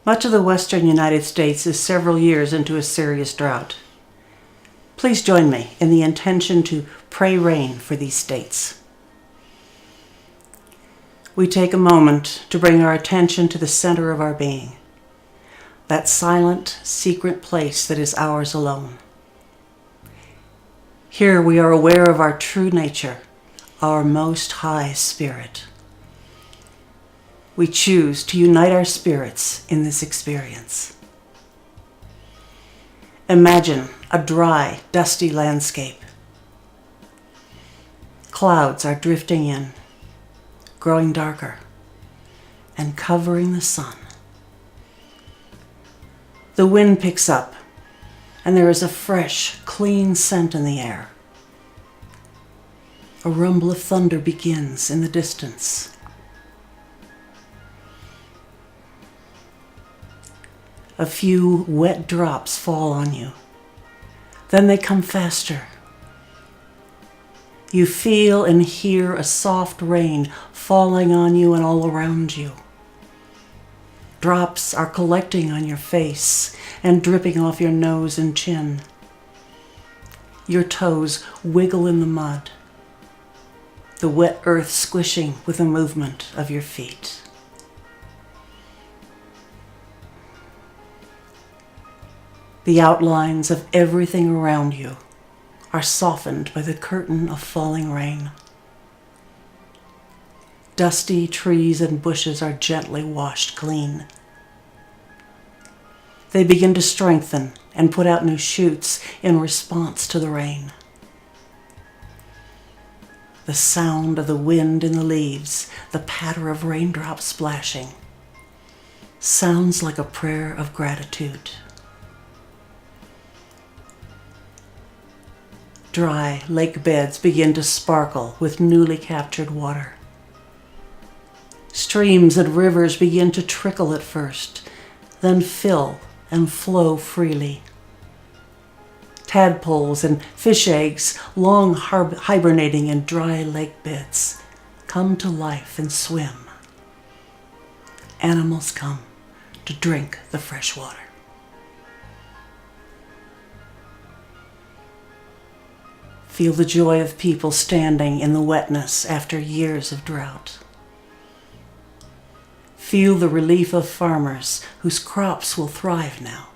Much of the western United States is several years into a serious drought. Please join me in the intention to pray rain for these states. We take a moment to bring our attention to the center of our being, that silent, secret place that is ours alone. Here we are aware of our true nature, our most high spirit. We choose to unite our spirits in this experience. Imagine a dry, dusty landscape. Clouds are drifting in, growing darker, and covering the sun. The wind picks up, and there is a fresh, clean scent in the air. A rumble of thunder begins in the distance. A few wet drops fall on you. Then they come faster. You feel and hear a soft rain falling on you and all around you. Drops are collecting on your face and dripping off your nose and chin. Your toes wiggle in the mud, the wet earth squishing with the movement of your feet. The outlines of everything around you are softened by the curtain of falling rain. Dusty trees and bushes are gently washed clean. They begin to strengthen and put out new shoots in response to the rain. The sound of the wind in the leaves, the patter of raindrops splashing, sounds like a prayer of gratitude. Dry lake beds begin to sparkle with newly captured water. Streams and rivers begin to trickle at first, then fill and flow freely. Tadpoles and fish eggs, long hibernating in dry lake beds, come to life and swim. Animals come to drink the fresh water. Feel the joy of people standing in the wetness after years of drought. Feel the relief of farmers whose crops will thrive now.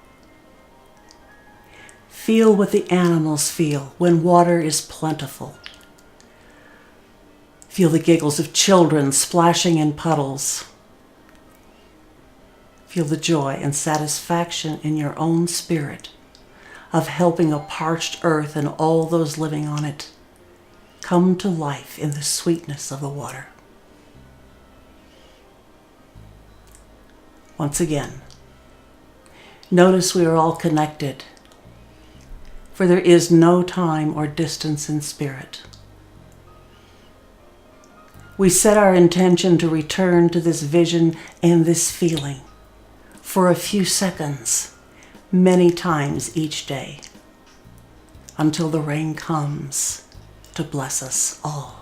Feel what the animals feel when water is plentiful. Feel the giggles of children splashing in puddles. Feel the joy and satisfaction in your own spirit of helping a parched earth and all those living on it come to life in the sweetness of the water. Once again, notice we are all connected, for there is no time or distance in spirit. We set our intention to return to this vision and this feeling for a few seconds, many times each day, until the rain comes to bless us all.